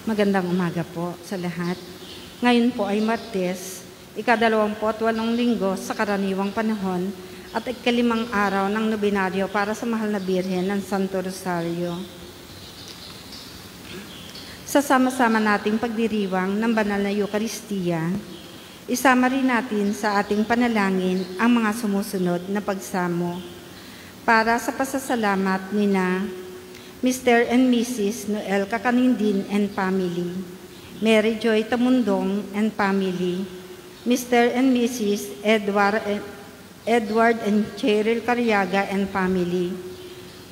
Magandang umaga po sa lahat. Ngayon po ay Martes, ika-28 linggo sa karaniwang panahon at ika-5 araw ng nobinaryo para sa Mahal na Birhen ng Santo Rosario. Sa sama-sama nating pagdiriwang ng banal na Eucharistia, isama rin natin sa ating panalangin ang mga sumusunod na pagsamo para sa pasasalamat nina Mr. and Mrs. Noel Kakanindin and family, Mary Joy Tamundong and family, Mr. and Mrs. Edward and Cheryl Cariaga and family,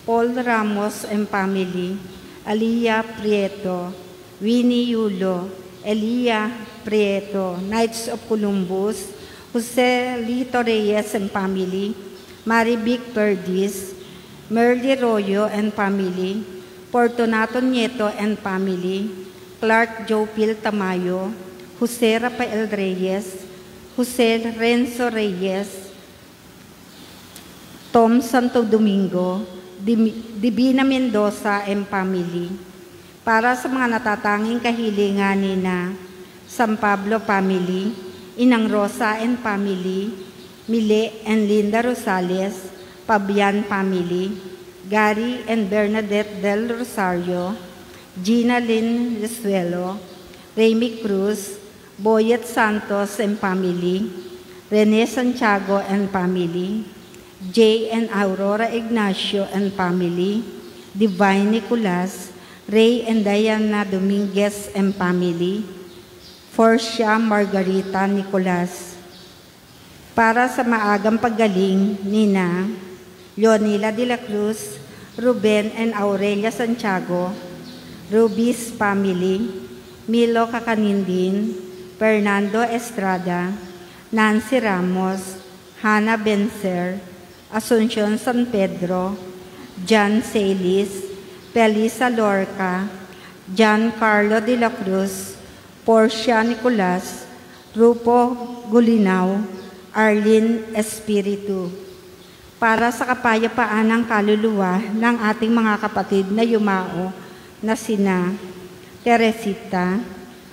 Paul Ramos and family, Aliyah Prieto, Winnie Yulo, Elia Prieto, Knights of Columbus, Jose Lito Reyes and family, Marivic Perdis, Merly Royo and family, Fortunato Nieto and family, Clark Jopil Tamayo, Jose Rafael Reyes, Jose Renzo Reyes, Tom Santo Domingo, Divina Mendoza and family. Para sa mga natatanging kahilingan nina San Pablo family, Inang Rosa and family, Mile and Linda Rosales, Pabian family, Gary and Bernadette del Rosario, Gina Lynn Resuelo, Remy Cruz, Boyet Santos and family, Rene Santiago and family, Jay and Aurora Ignacio and family, Divine Nicolas, Ray and Diana Dominguez and family, Forcia Margarita Nicolas. Para sa maagang paggaling nina Leonila de la Cruz, Ruben and Aurelia Santiago, Rubis family, Milo Kakanindin, Fernando Estrada, Nancy Ramos, Hannah Benzer, Asuncion San Pedro, John Celis, Felisa Lorca, John Carlo de la Cruz, Porcia Nicolas, Rupo Gulinaw, Arlene Espiritu. Para sa kapayapaan ng kaluluwa ng ating mga kapatid na yumao na sina Teresita,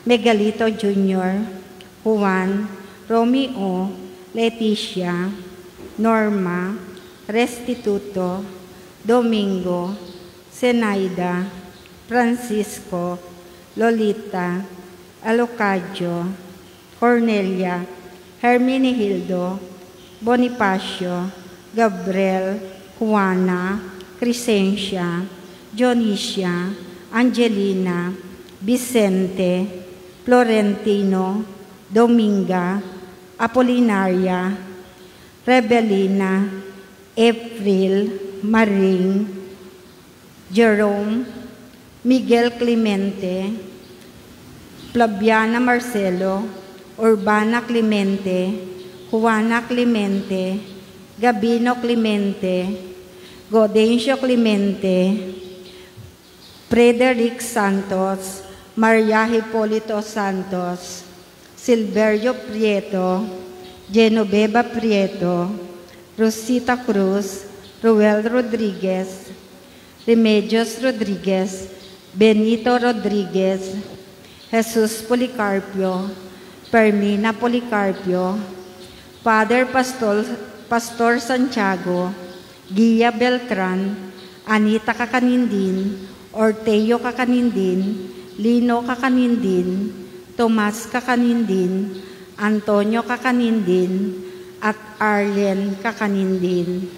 Megalito Jr., Juan, Romeo, Leticia, Norma, Restituto, Domingo, Zenaida, Francisco, Lolita, Alocadio, Cornelia, Hermenegildo, Bonifacio, Gabriel, Juana, Crescencia, Dionisia, Angelina, Vicente, Florentino, Dominga, Apolinaria, Rebelina, April, Maring, Jerome, Miguel Clemente, Flaviana Marcelo, Urbana Clemente, Juana Clemente, Gabino Clemente, Godencio Clemente, Frederick Santos, Maria Hipolito Santos, Silverio Prieto, Genoveva Prieto, Rosita Cruz, Ruel Rodriguez, Remedios Rodriguez, Benito Rodriguez, Jesus Policarpio, Permina Policarpio, Father Pastor Santiago, Gia Beltran, Anita Kakanindin, Orteo Kakanindin, Lino Kakanindin, Tomas Kakanindin, Antonio Kakanindin, at Arlen Kakanindin.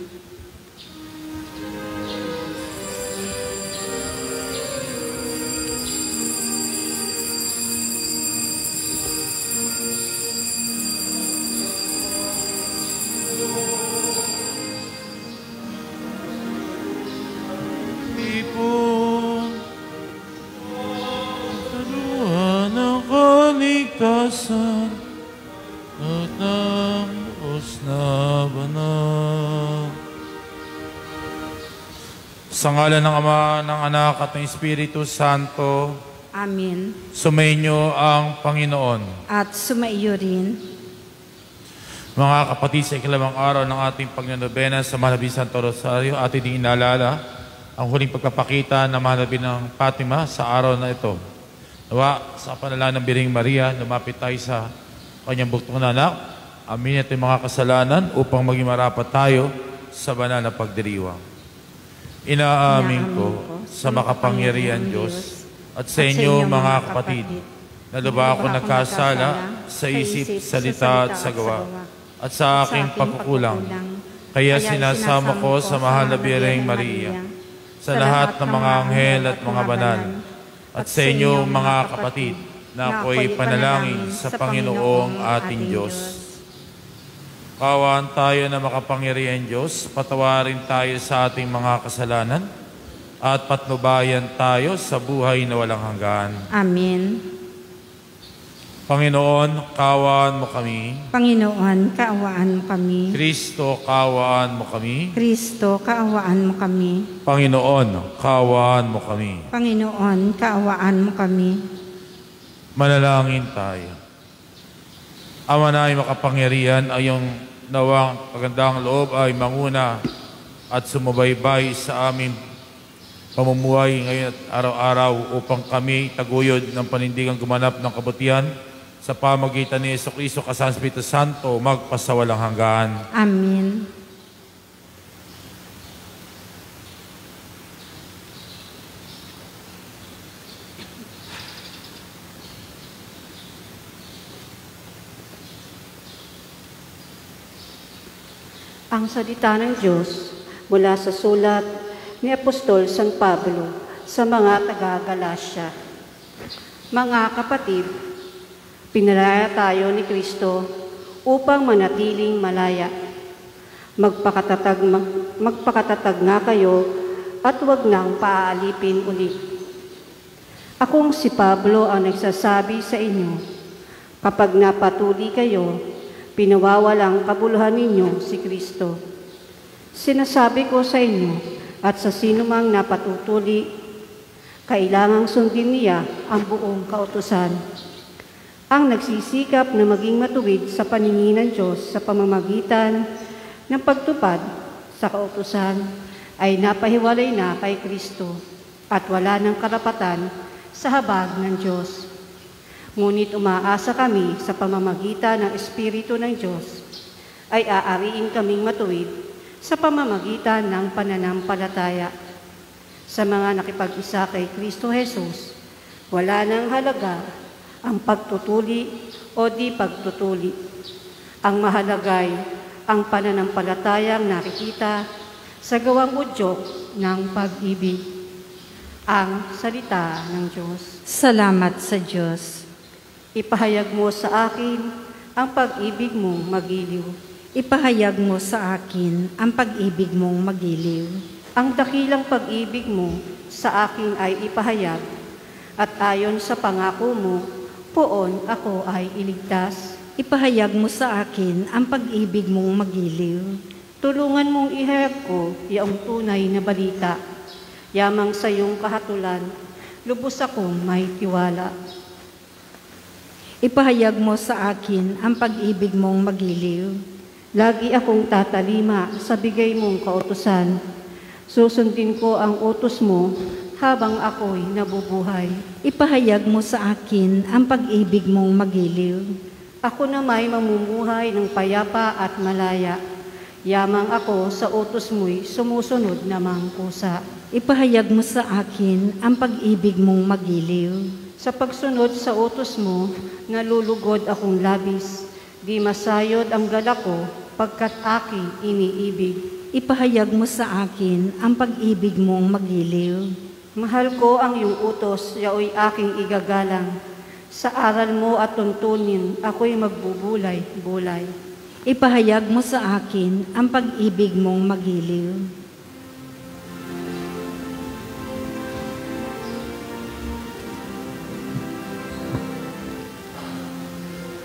At ng Diyos na banal. Sa ngalan ng Ama, ng Anak at ng Espiritu Santo. Amen. Sumainyo ang Panginoon. At sumaiyo rin. Mga kapatid, sa ikalawang araw ng ating pagnanobena sa Mahal na Santo Rosario, atin din inaalala ang huling pagpapakita ng Mahal na ng Fatima sa araw na ito. Nawa sa panalangin ng Birheng Maria, lumapit tayo sa kanyang buktong na anak. Amin natin mga kasalanan upang maging marapat tayo sa banal na pagdiriwang. Inaamin ko sa makapangyarihan Diyos at sa inyo mga kapatid, na lubha ako nagkasala sa isip, salita at sa gawa, at sa aking pagkukulang. Kaya sinasama ko sa mahal na Birheng Maria, sa lahat ng mga anghel at mga banal, at sa inyo mga kapatid, na ako'y panalangin sa Panginoong ating Diyos. Kawaan tayo na makapangyarihan Diyos, patawarin tayo sa ating mga kasalanan, at patnubayan tayo sa buhay na walang hanggan. Amen. Panginoon, kaawaan mo kami. Panginoon, kaawaan mo kami. Kristo, kaawaan mo kami. Kristo, kaawaan mo kami. Panginoon, kaawaan mo kami. Panginoon, kaawaan mo kami. Manalangin tayo. Ama na ay makapangyarihan, ay yung nawang kagandang loob ay manguna at sumubaybay sa aming pamumuhay ngayon at araw-araw upang kami taguyod ng panindigang gumanap ng kabutihan sa pamagitan ni Jesucristo kasama ng Espiritu Santo magpasawalang hanggan. Amen. Ang salita ng Diyos mula sa sulat ni Apostol San Pablo sa mga taga-Galacia. Mga kapatid, pinalaya tayo ni Kristo upang manatiling malaya. Magpakatatag nga kayo at huwag nang paaalipin ulit. Akong si Pablo ang nagsasabi sa inyo, kapag napatuli kayo, pinawawalang kabuluhan ninyo si Kristo. Sinasabi ko sa inyo at sa sinumang napatutuli, kailangang sundin niya ang buong kautusan. Ang nagsisikap na maging matuwid sa paningin ng Diyos sa pamamagitan ng pagtupad sa kautusan ay napahiwalay na kay Kristo at wala ng karapatan sa habag ng Diyos. Ngunit umaasa kami sa pamamagitan ng Espiritu ng Diyos ay aariin kaming matuwid sa pamamagitan ng pananampalataya. Sa mga nakipag-isa kay Kristo Jesus, wala nang halaga ang pagtutuli o di pagtutuli. Ang mahalagay ang pananampalatayang nakikita sa gawang udyok ng pag-ibig. Ang salita ng Diyos. Salamat sa Diyos. Ipahayag mo sa akin ang pag-ibig mong magiliw. Ipahayag mo sa akin ang pag-ibig mong magiliw. Ang dakilang pag-ibig mo sa akin ay ipahayag, at ayon sa pangako mo, poon ako ay iligtas. Ipahayag mo sa akin ang pag-ibig mong magiliw. Tulungan mong ihayag ko iyong tunay na balita. Yamang sa iyong kahatulan, lubos akong may tiwala. Ipahayag mo sa akin ang pag-ibig mong magiliw. Lagi akong tatalima sa bigay mong kautusan. Susundin ko ang utos mo habang ako'y nabubuhay. Ipahayag mo sa akin ang pag-ibig mong magiliw. Ako na may mamumuhay ng payapa at malaya. Yamang ako sa utos mo'y sumusunod namang kusa. Ipahayag mo sa akin ang pag-ibig mong magiliw. Sa pagsunod sa utos mo, nalulugod akong labis. Di masayod ang gala ko, pagkat aking iniibig. Ipahayag mo sa akin ang pag-ibig mong magiliw. Mahal ko ang iyong utos, yaoy aking igagalang. Sa aral mo at tuntunin, ako'y magbubulay-bulay. Ipahayag mo sa akin ang pag-ibig mong magiliw.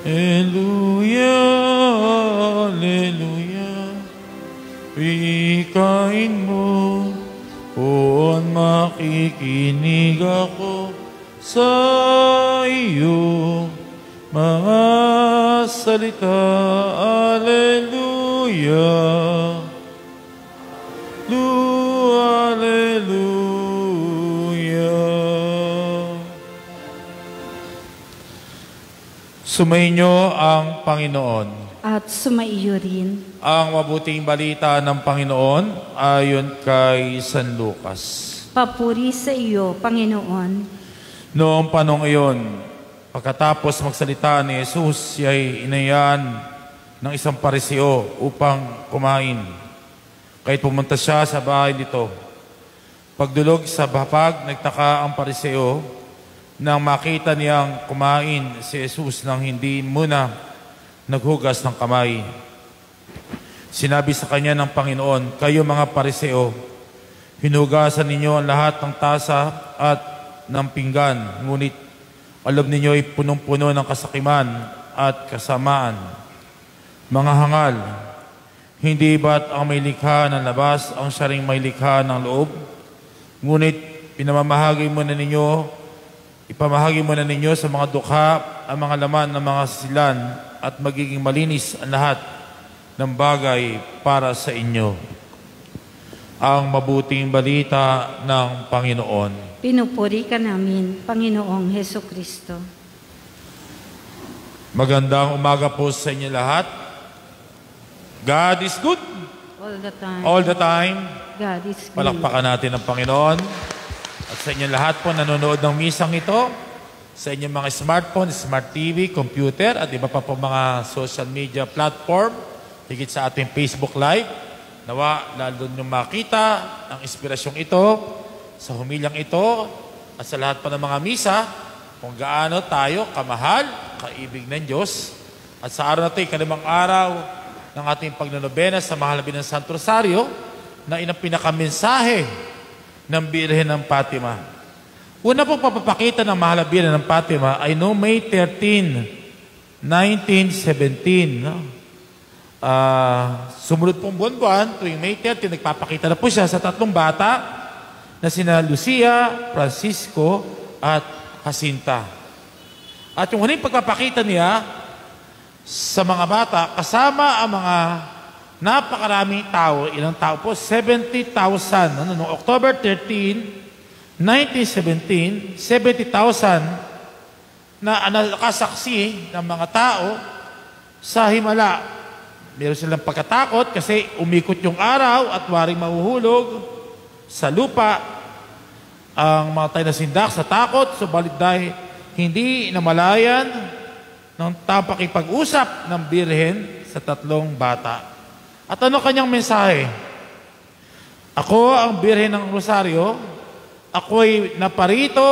Alleluia, Alleluia. Wikain mo, poon makikinig ako sa iyo. Mga salita, Alleluia. Alleluia. Sumainyo ang Panginoon. At sumaiyo rin. Ang mabuting balita ng Panginoon ayon kay San Lucas. Papuri sa iyo, Panginoon. Noong panong iyon, pagkatapos magsalita ni Jesus, siya ay inayaan ng isang pariseo upang kumain. Kahit pumunta siya sa bahay nito. Pagdulog sa hapag, nagtaka ang pariseo nang makita niyang kumain si Jesus nang hindi muna naghugas ng kamay. Sinabi sa kanya ng Panginoon, kayo mga pariseo, hinugasan ninyo ang lahat ng tasa at ng pinggan, ngunit alam ninyo ay punong-puno ng kasakiman at kasamaan. Mga hangal, hindi ba't ang may likha ng labas ang siya ring may likha ng loob? Ngunit ipamahagi mo na ninyo sa mga dukha ang mga laman ng mga silan at magiging malinis ang lahat ng bagay para sa inyo. Ang mabuting balita ng Panginoon. Pinupuri ka namin, Panginoong Heso Kristo. Magandang umaga po sa inyo lahat. God is good. All the time. All the time. God is good. Palakpakan natin ang Panginoon. At sa inyo lahat po nanonood ng misang ito, sa inyong mga smartphone, smart TV, computer, at iba pa po mga social media platform, higit sa ating Facebook Live. Nawa, lalo nyo makita ang inspirasyong ito, sa humilyang ito, at sa lahat pa ng mga misa, kung gaano tayo kamahal, kaibig ng Diyos. At sa araw na ito, ikalimang araw ng ating pagnanobena sa Mahal ng Santo Rosario, na pinakamensahe ng Birhen ng Fatima. Una pong papapakita ng Mahal na Birhen ng Fatima ay noong May 13, 1917. No? Sumunod pong buwan-buwan, tuwing May 13, nagpapakita na po siya sa tatlong bata na sina Lucia, Francisco, at Jacinta. At yung huling pagpapakita niya sa mga bata, kasama ang mga napakaraming tao, ilang tao po? 70,000. Noong October 13, 1917, 70,000 na nakasaksi ng mga tao sa himala. Meron silang pagkatakot kasi umikot yung araw at waring mahuhulog sa lupa ang mga tayo na sindak sa takot, subalit dahil hindi namalayan ng tapakipag-usap ng Birhen sa tatlong bata. At ano kanyang mensahe? Ako ang Birhen ng Rosario, ako'y naparito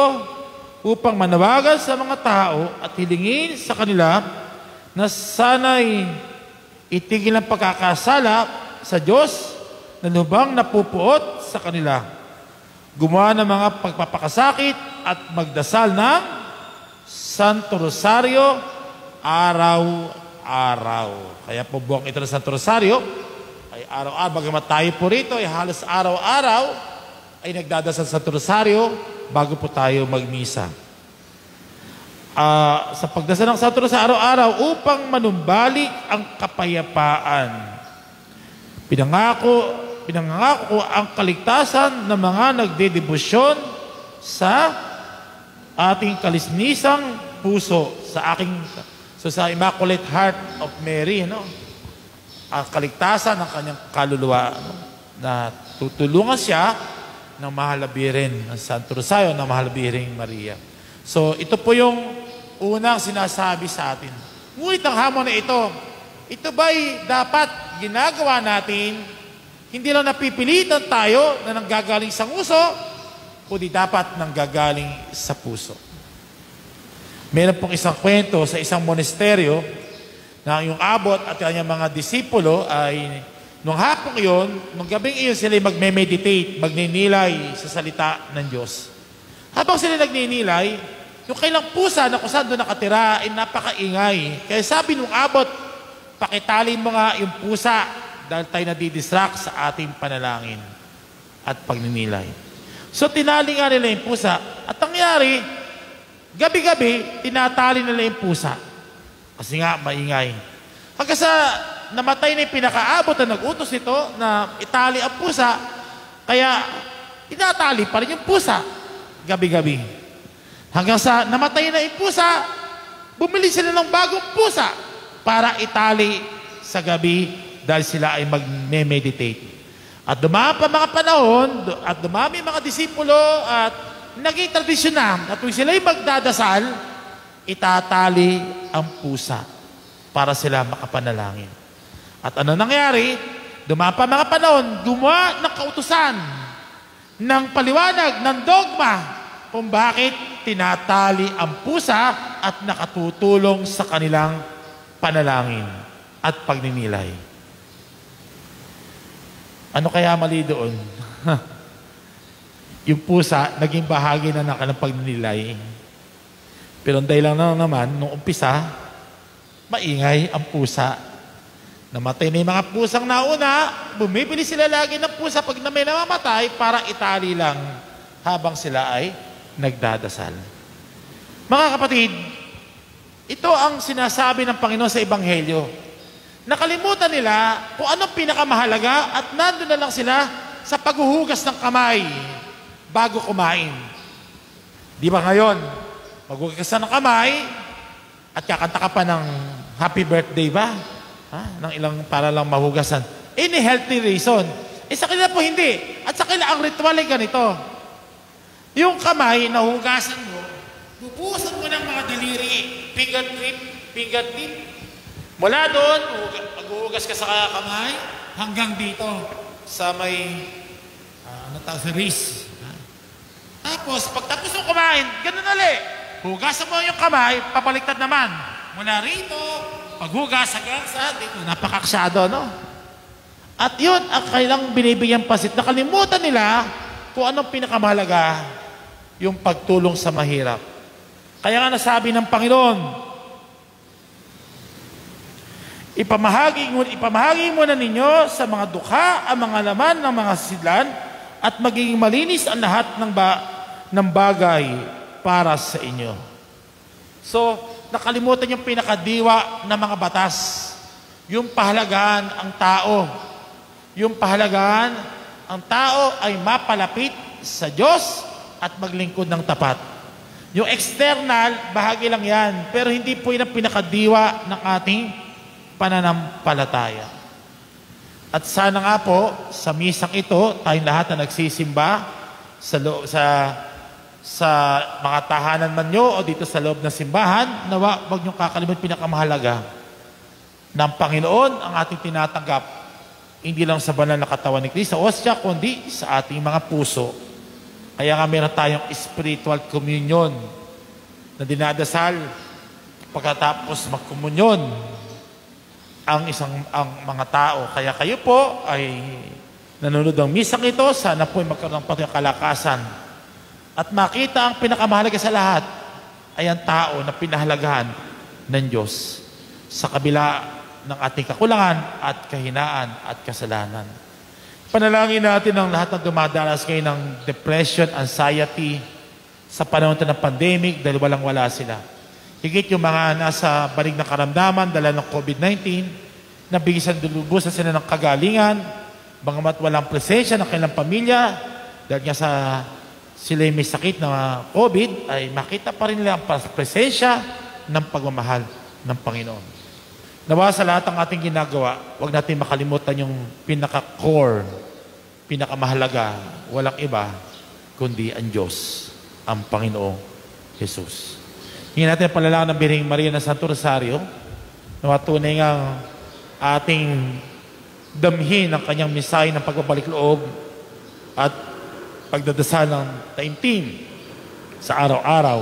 upang manawagan sa mga tao at hilingin sa kanila na sana'y itigil ang pagkakasala sa Diyos na lubang napupuot sa kanila. Gumawa ng mga pagpapakasakit at magdasal ng Santo Rosario araw-araw. Kaya po buwang ito ng Santo Rosario ay araw-araw. Bagamat tayo po rito ay halos araw-araw ay nagdadasal sa Santo Rosario bago po tayo magmisa. Sa pagdasal ng Santo Rosario araw-araw upang manumbalik ang kapayapaan. Pinangako ko ang kaligtasan ng mga nagdedebosyon sa ating kalisnisang puso, sa Immaculate Heart of Mary, no? Ang kaligtasan ng kanyang kaluluwa, no? Na tutulungan siya ng Mahal na Birhen ng Santo Rosario, ng Mahal na Birhen Maria. So, ito po yung unang sinasabi sa atin. Ngunit ang hamon na ito ba'y dapat ginagawa natin, hindi lang napipilitan tayo na nanggagaling sa nguso, kundi dapat nanggagaling sa puso. Meron pong isang kwento sa isang monasteryo na yung abot at kanyang mga disipulo ay nung hapong iyon, nung gabing iyon sila magme-meditate, magninilay sa salita ng Diyos. Habang sila nagninilay, yung kailang pusa na kung saan doon nakatira ay napakaingay. Kaya sabi nung abot, pakitali mo nga yung pusa dahil tayo nadidistract sa ating panalangin at pagninilay. So tinali nga nila yung pusa. At nangyari, gabi-gabi, tinatali nila yung pusa. Kasi nga, maingay. Hanggang sa namatay na yung pinakaabot na nag-utos ito na itali ang pusa, kaya tinatali pa rin yung pusa gabi-gabi. Hanggang sa namatay na yung pusa, bumili sila ng bagong pusa para itali sa gabi dahil sila ay mag-meditate. At dumami pa mga panahon, at dumami mga disipulo, at naging tradisyon na, at kung sila'y magdadasal, itatali ang pusa para sila makapanalangin. At ano nangyari? Dumami pa mga panahon, gumawa ng kautusan, ng paliwanag, ng dogma, kung bakit tinatali ang pusa at nakatutulong sa kanilang panalangin at pagninilay. Ano kaya mali doon? Yung pusa, naging bahagi na ng kanilang pagninilay. Pero dahil lang naman, nung umpisa, maingay ang pusa. Namatay na yung mga pusang nauna, bumibili sila lagi ng pusa pag na may namamatay para itali lang habang sila ay nagdadasal. Mga kapatid, ito ang sinasabi ng Panginoon sa Ebanghelyo. Nakalimutan nila kung anong pinakamahalaga at nandun na lang sila sa paghuhugas ng kamay bago kumain. Di ba ngayon, maghuhugas ka ng kamay at kakanta ka pa ng happy birthday ba? Ng ilang para lang mahugasan. Any healthy reason. Sa kanila po hindi. At sa kanila ang ritual ay ganito. Yung kamay, nahugasan mo, bubusan mo ng mga daliri, finger tip. Mula doon, maghuhugas ka sa kamay, hanggang dito, sa may, sa wrist. Tapos, pagtapos mo kumain, ganun ulit. Hugasan mo yung kamay, papaliktad naman. Mula rito, paghugas hanggang sa dito, napakaksado, no? At yun, ang kailang binibigyan pasit. Nakalimutan nila kung anong pinakamahalaga, yung pagtulong sa mahirap. Kaya nga nasabi ng Panginoon, ipamahagi mo na ninyo sa mga dukha ang mga laman ng mga sidlan at magiging malinis ang lahat ng bagay para sa inyo. So, nakalimutan yung pinakadiwa ng mga batas. Yung pahalagahan ang tao. Yung pahalagahan ang tao ay mapalapit sa Diyos at maglingkod ng tapat. Yung external, bahagi lang yan. Pero hindi po yun ang pinakadiwa ng ating pananampalataya. At sana nga po, sa misang ito, tayong lahat na nagsisimba sa mga tahanan man nyo o dito sa loob ng simbahan, nawa, huwag nyo kakalimutan pinakamahalaga ng Panginoon ang ating tinatanggap, hindi lang sa banal na katawan ni Kristo, osya, kundi sa ating mga puso. Kaya nga meron tayong spiritual communion na dinadasal pagkatapos magkomunyon ang mga tao. Kaya kayo po ay nanonood ng misang ito, sana po ay magkaroon ng patuloy kalakasan at makita ang pinakamahalaga sa lahat ay ang tao na pinahalagahan ng Diyos sa kabila ng ating kakulangan at kahinaan at kasalanan. Panalangin natin ang lahat ng dumadalas ngayon ng depression, anxiety sa panahon ng pandemic dahil walang-wala sila. Higit yung mga nasa balig na karamdaman dala ng COVID-19, nabigisan dulubusan sila ng kagalingan, bagamat walang presensya ng kanilang pamilya, dahil nga sa sila may sakit na COVID, ay makita pa rin nila ang presensya ng pagmamahal ng Panginoon. Nawa sa lahat ng ating ginagawa, huwag natin makalimutan yung pinaka-core, pinakamahalaga, walang iba, kundi ang Diyos, ang Panginoong Jesus. Hingin natin ang panalangin ng Birheng Maria ng Santo Rosario, na tunay ngang ating damhin ang kanyang mensahe ng pagbabalik loob at pagdadasal ng taimtim sa araw-araw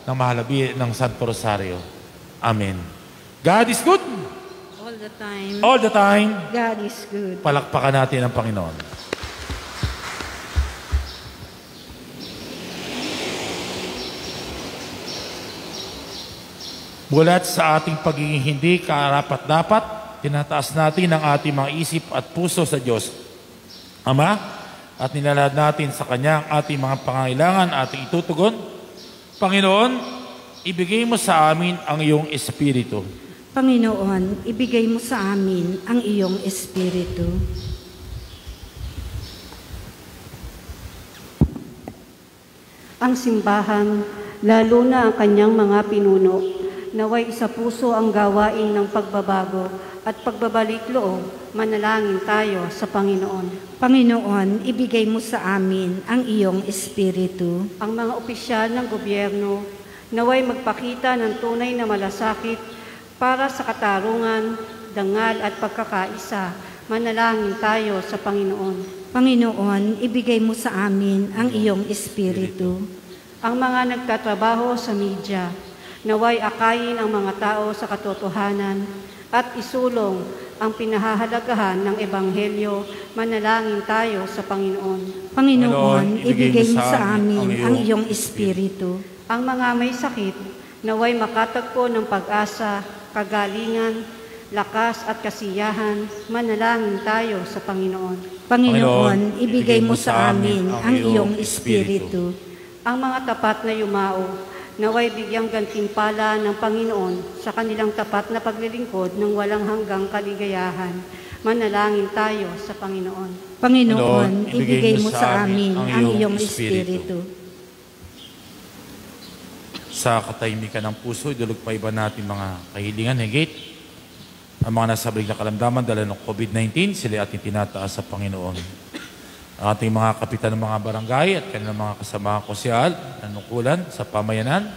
ng mahalabi ng Santo Rosario. Amen. God is good. All the time. All the time. God is good. Palakpakan natin ang Panginoon. Bulat sa ating pagiging hindi karapat-dapat, tinataas natin ang ating mga isip at puso sa Diyos, Ama, at nilalahad natin sa Kanya ang ating mga pangangailangan, ating itutugon. Panginoon, ibigay mo sa amin ang iyong Espiritu. Panginoon, ibigay mo sa amin ang iyong Espiritu. Ang simbahan, lalo na ang kanyang mga pinuno, naway isa puso ang gawain ng pagbabago at pagbabalik loob, manalangin tayo sa Panginoon. Panginoon, ibigay mo sa amin ang iyong Espiritu. Ang mga opisyal ng gobyerno, naway magpakita ng tunay na malasakit para sa katarungan, dangal at pagkakaisa. Manalangin tayo sa Panginoon. Panginoon, ibigay mo sa amin ang iyong Espiritu. Ang mga nagtatrabaho sa media, naway akayin ang mga tao sa katotohanan at isulong ang pinahahalagahan ng Ebanghelyo. Manalangin tayo sa Panginoon. Panginoon, ibigay mo sa amin ang iyong Espiritu. Ang mga may sakit, naway makatagpo ng pag-asa, kagalingan, lakas at kasiyahan. Manalangin tayo sa Panginoon. Panginoon, ibigay mo sa amin ang iyong Espiritu. Ang mga tapat na yumao, naway bigyang gantimpala ng Panginoon sa kanilang tapat na paglilingkod ng walang hanggang kaligayahan. Manalangin tayo sa Panginoon. Panginoon, ibigay mo sa amin ang iyong Espiritu. Sa katahimikan ng puso, idulog pa iba natin mga kahilingan, higit. Ang mga nasabing na kalamdaman dala ng COVID-19, sila ating tinataas sa Panginoon. Ang ating mga kapitan ng mga barangay at kanilang mga kasama kosyal, nanungkulan sa pamayanan,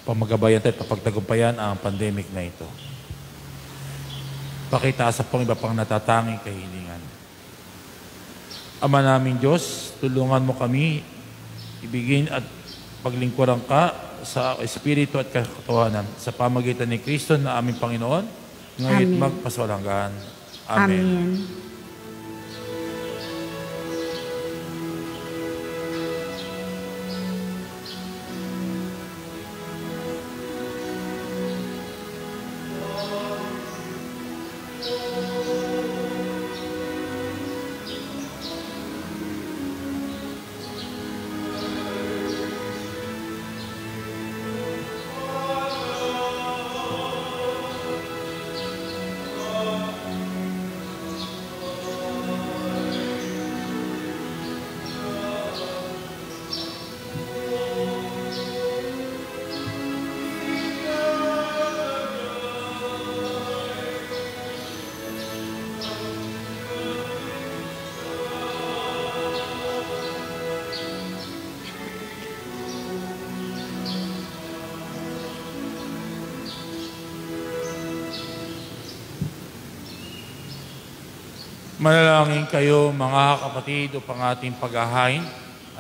pamagabayan at papagtagumpayan ang pandemic na ito. Pakitaas sa pang iba pang natatanging kahilingan. Ama naming Diyos, tulungan mo kami, ibigin at paglingkuran ka sa Espiritu at katotohanan sa pamagitan ni Kristo na aming Panginoon, ngayon magpaswalang. Amen. Amen. Manalangin kayo mga kapatid upang ating paghahain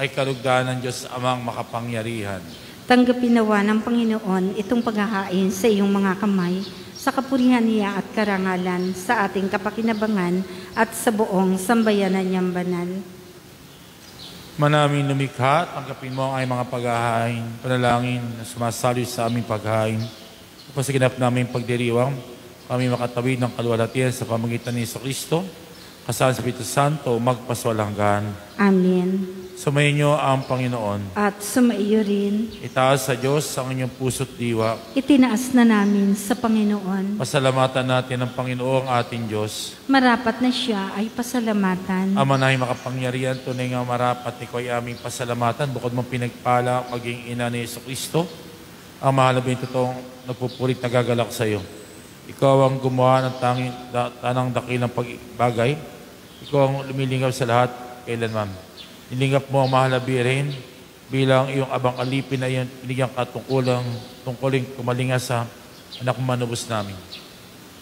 ay kalugdan ng Diyos Amang makapangyarihan. Tanggapin nawa ng Panginoon itong paghahain sa iyong mga kamay, sa kapurihan niya at karangalan, sa ating kapakinabangan at sa buong sambayanan niyang banal. Manaming lumikha, tanggapin mo ang mga paghahain, panalangin na sumasali sa aming paghahain. Upang sa ginap namin pagdiriwang, kami makatawid ng kaluwalhatian sa pamagitan ni Kristo, kasama sa Espiritu Santo, magpaswalang. Amen. Sumayin niyo ang Panginoon. At sumaiyo rin. Itaas sa Diyos ang inyong puso't diwa. Itinaas na namin sa Panginoon. Pasalamatan natin ang Panginoong ating Diyos. Marapat na siya ay pasalamatan. Ama na makapangyarihan, tunay nga marapat, ikaw ay aming pasalamatan. Bukod mong pinagpala, maging ina ni Jesucristo, ang mahal na totoong nagpupulit na gagalak sa iyo. Ikaw ang gumawa ng tanang dakilang pagbagay. Ikaw ang lumilingap sa lahat kailanman. Nilingap mo ang mahal na Birhen bilang iyong abang alipin na iyong binigyan tungkuling kumalinga sa anak manubos namin.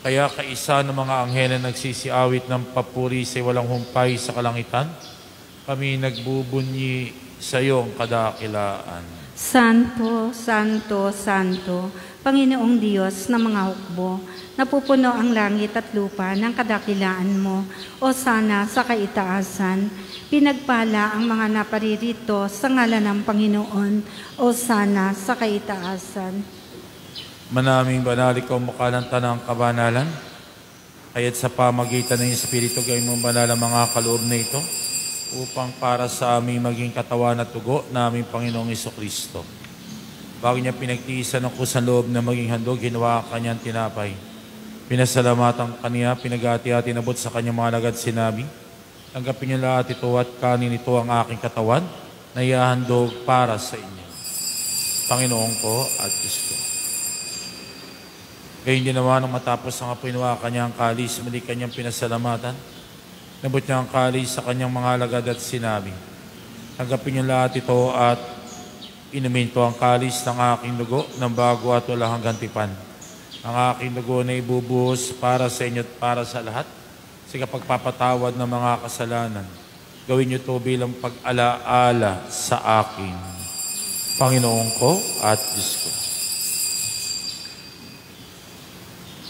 Kaya kaisa ng mga anghel na nagsisiawit ng papuri sa walang humpay sa kalangitan, kami nagbubunyi sa iyong kadakilaan. Santo, Santo, Santo, Panginoong Diyos ng mga hukbo, napupuno ang langit at lupa ng kadakilaan mo, o sana sa kaitaasan. Pinagpala ang mga naparirito sa ngalan ng Panginoon, o sana sa kaitaasan. Manaming banal, ikaw mukha ng tanang kabanalan, kaya't sa pamagitan ng Espiritu gawin mong banal ang mga kaloob na ito, upang para sa aming maging katawan at tugo na aming Panginoong Jesucristo. Bago niya pinagtiisan ng kusang loob na maging handog, ginawa kanyang tinapay. Pinasalamatan kaniya, pinagati-hati nabot sa kanyang mga lagad sinabi, tanggapin niyo lahat ito at kanin ito ang aking katawan na iahandog para sa inyo. Panginoon ko at Diyos ko. Gayon din naman nang matapos ang apinuha kanyang kalis, muli kanyang pinasalamatan. Nabot niya ang kalis sa kanyang mga alagad at sinabi, tanggapin niyo lahat ito at inumin to ang kalis ng aking dugo ng bago at walang hanggang tipan. Ang aking dugo na ibubuhos para sa inyo at para sa lahat sa kapagpapatawad ng mga kasalanan. Gawin niyo to bilang pag-alaala sa akin. Panginoon ko at Diyos ko.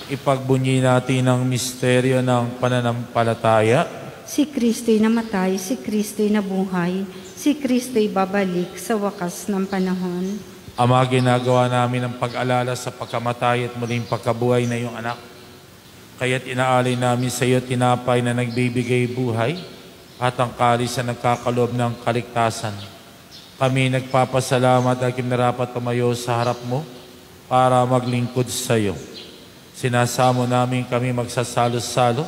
Ipagbunyi natin ang misteryo ng pananampalataya. Si Kristo'y namatay, si Kristo'y nabuhay, si Kristo'y babalik sa wakas ng panahon. Ama, ginagawa namin ang pag-alala sa pagkamatay at muling pagkabuhay na iyong anak. Kaya't inaalay namin sa iyo tinapay na nagbibigay buhay at ang kalis na nagkakaloob ng kaligtasan. Kami nagpapasalamat at kinarapat tumayo sa harap mo para maglingkod sa iyo. Sinasamo namin kami magsasalo-salo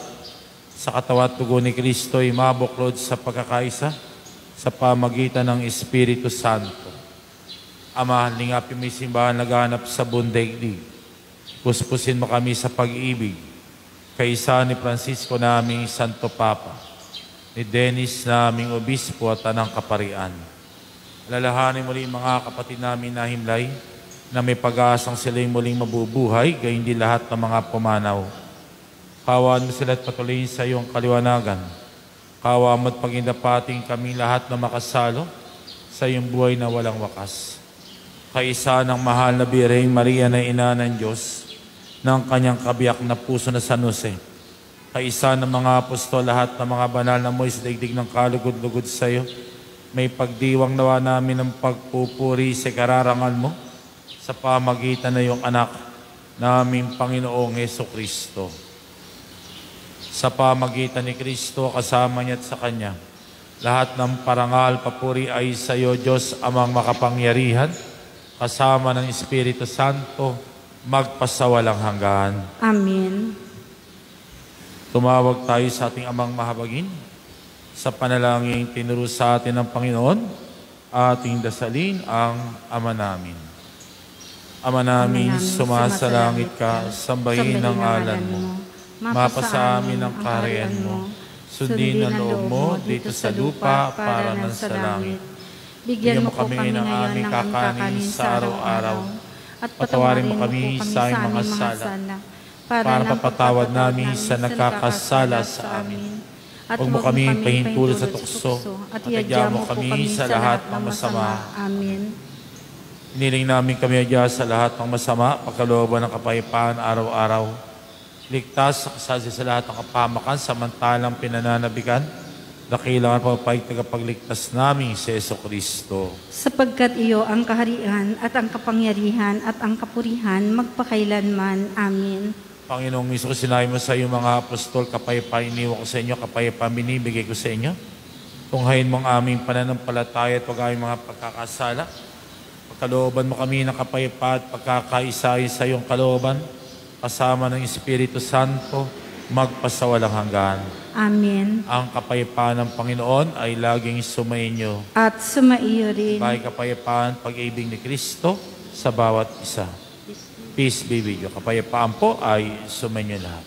sa katawan at dugo ni Kristo ay mabuklod sa pagkakaisa sa pamagitan ng Espiritu Santo. Ama, lingapin mo yung simbahan naghahanap sa buong daigdig. Puspusin mo kami sa pag-ibig. Kaisa ni Francisco naming Santo Papa, ni Dennis naming Obispo at Tanang Kaparian. Alalahanin muli mga kapatid namin na himlay na may pag-aasang sila'y muling mabubuhay, gayon din lahat ng mga pumanaw. Kawaan mo sila at patuloyin sa iyong kaliwanagan. Kawaan mo at pagindapating kami lahat na makasalo sa iyong buhay na walang wakas. Kaisa ng mahal na Birheng Maria na ina ng Diyos, ng kanyang kabiyak na puso na San Jose. Kaisa ng mga apostol, lahat ng mga banal na mo'y sa daigdig ng kalugod-lugod sa iyo. May pagdiwang nawa namin ng pagpupuri sa kararangal mo sa pamagitan na iyong anak naming Panginoong Jesucristo. Sa pamagitan ni Kristo, kasama niya at sa Kanya, lahat ng parangal, papuri ay sa iyo, Diyos amang makapangyarihan, kasama ng Espiritu Santo, magpasawalang hanggan. Amen. Tumawag tayo sa ating amang mahabagin. Sa panalangin tinuro sa atin ng Panginoon, ating dasalin ang Ama namin. Ama namin, sumasalangit ka, sambahin ang ngalan mo. Mapa sa amin ang kaharian mo. Sundin ang loob mo dito sa lupa para ng sa langit. Bigyan mo kami ng aming kakanin sa araw-araw. At patawarin mo kami sa aming mga sala, para mapatawad namin sa nagkakasala sa amin. At huwag mo kami pahintulot sa tukso, at iadya mo kami sa lahat ng masama. Amen. Iniling namin kami adya sa lahat ng masama, pagkalooban ng kapayapaan araw-araw. Ligtas sa kasasi sa lahat ng kapamakan, samantalang pinananabigan, dakilangan papayag tagapagligtas namin si Jesucristo. Sapagkat iyo ang kaharian at ang kapangyarihan at ang kapurihan magpakailanman. Amen. Panginoong Isus, sinabi mo sa iyong mga apostol, kapayapaan iniwan ko sa inyo, kapayapaan binibigay ko sa inyo. Tunghayin mo ang aming pananampalataya at huwag aming mga pagkakasala. Pagkalooban mo kami ng kapayapaan at pagkakaisa sa iyong kalooban, kasama ng Espiritu Santo, magpasawalang hanggan. Amen. Ang kapayapaan ng Panginoon ay laging sumainyo. At sumaiyo rin. May kapayapaan, pag-ibig ni Kristo sa bawat isa. Peace be with you. Kapayapaan po ay sumainyo lahat.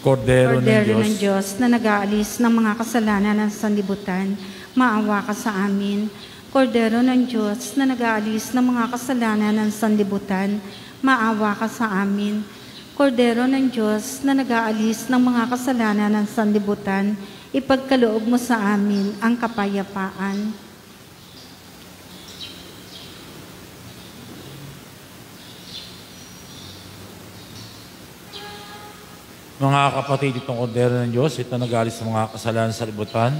Kordero ng Diyos na nag-aalis ng mga kasalanan ng sanlibutan, maawa ka sa amin. Kordero ng Diyos na nag-aalis ng mga kasalanan ng sanlibutan, maawa ka sa amin. Kordero ng Diyos na nag-aalis ng mga kasalanan ng sanlibutan, ipagkaloob mo sa amin ang kapayapaan. Mga kapatid, itong kordero ng Diyos, ito nag-aalis ng mga kasalanan sa libutan,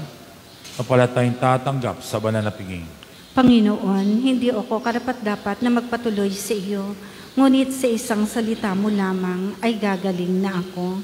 kapalatayang tatanggap sa banal na piging. Panginoon, hindi ako karapat-dapat na magpatuloy sa iyo, ngunit sa isang salita mo lamang ay gagaling na ako.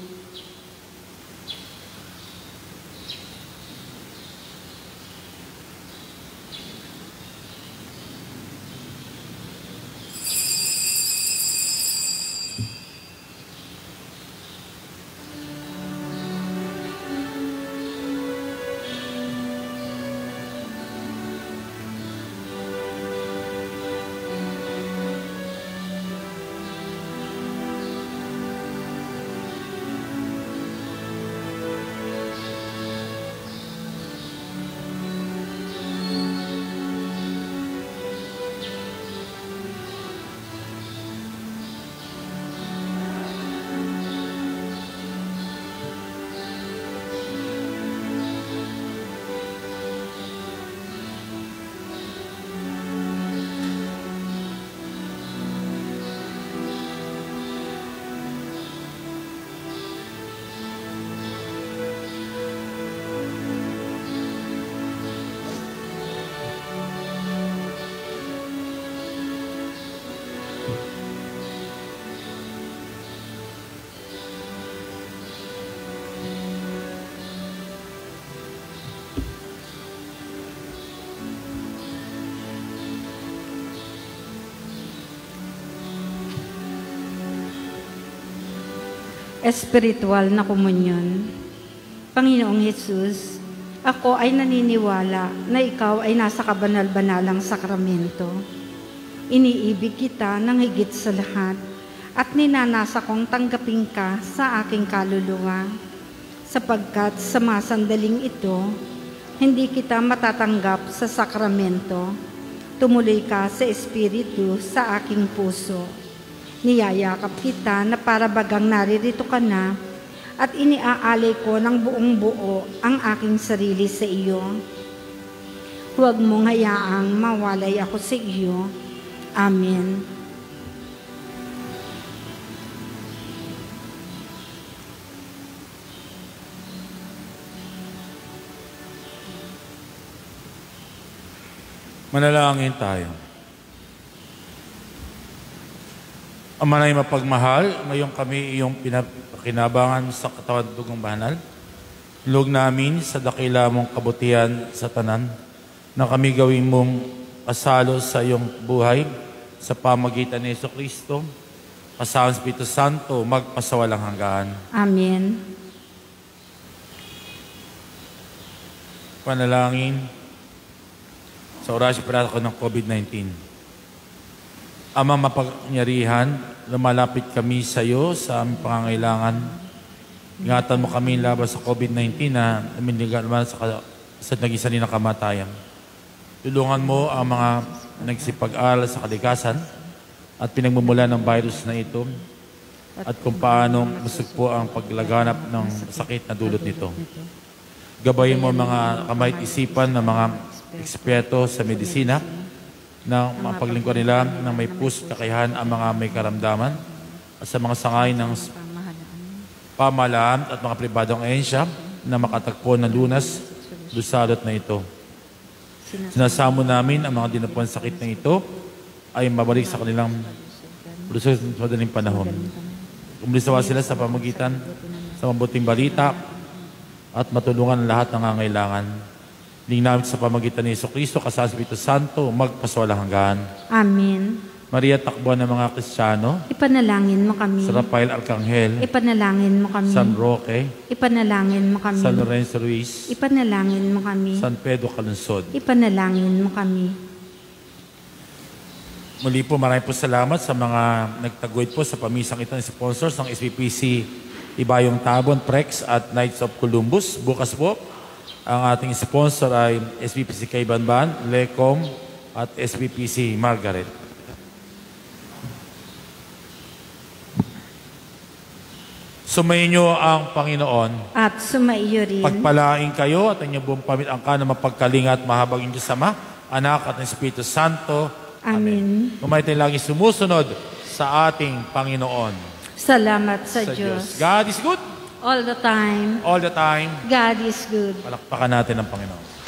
Espiritual na komunyon. Panginoong Hesus, ako ay naniniwala na ikaw ay nasa kabanal-banalang sakramento. Iniibig kita ng higit sa lahat at ninanasa kong tanggapin ka sa aking kaluluwa. Sapagkat sa mga sandaling ito, hindi kita matatanggap sa sakramento. Tumuloy ka sa Espiritu sa aking puso. Niyayakap kita na para bagang naririto ka na at iniaalay ko ng buong buo ang aking sarili sa iyo. Huwag mong hayaang mawalay ako sa iyo. Amen. Manalangin tayo. Ama na mapagmahal, ngayon kami iyong pinakinabangan sa katawan at dugong banal. Ilog namin sa dakila mong kabutihan sa tanan na kami gawin mong kasalo sa iyong buhay sa pamagitan ni Jesucristo, kasama ng Espiritu Santo, magpasawalang hanggan. Amen. Panalangin sa orasyon para ko ng COVID-19. Ama mapangyarihan, lumalapit kami sa iyo sa aming pangangailangan. Ingatan mo kami laban sa COVID-19 na naminigan naman sa nag-isa ng kamatayan. Tulungan mo ang mga nagsipag-aral sa kalikasan at pinagmumula ng virus na ito at kung paano masugpo ang paglaganap ng sakit na dulot nito. Gabayin mo mga kamay at isipan ng mga eksperto sa medisina na mapaglingkod nila ng may puso kakayahan ang mga may karamdaman at sa mga sangay ng pamahalaan at mga pribadong ahensya na makatagpo ng lunas lusalot na ito. Sinasamo namin ang mga dinapuan sakit na ito ay mabalik sa kanilang proseso sa madaling panahon. Kumlisawa sila sa pamagitan sa mabuting balita at matulungan ang lahat ng nangangailangan. Hiling namin sa pamagitan ni Jesucristo, kasama ng Espiritu Santo, magpasawalang hanggan. Amen. Maria, takbuhan ng mga Kristiyano. Ipanalangin mo kami. San Rafael Arcangel. Ipanalangin mo kami. San Roque. Ipanalangin mo kami. San Lorenzo Ruiz. Ipanalangin mo kami. San Pedro Calunsod. Ipanalangin mo kami. Muli po, maraming po salamat sa mga nagtaguyod po sa pamisang ito ng sponsors ng SBPC Ibayong Tabon, Prex at Knights of Columbus. Bukas po, ang ating sponsor ay SBPC Kaibanban, Lecom at SBPC Margaret. Sumayin niyo ang Panginoon. At sumaiyo rin. Pagpalain kayo at inyong buong pamilya na mapagkalinga at mahabag inyong Ama, Anak at ng Espiritu Santo. Amen. Kumain lagi sumusunod sa ating Panginoon. Salamat sa Diyos. God is good. All the time. All the time. God is good. Palakpakan natin ang Panginoon.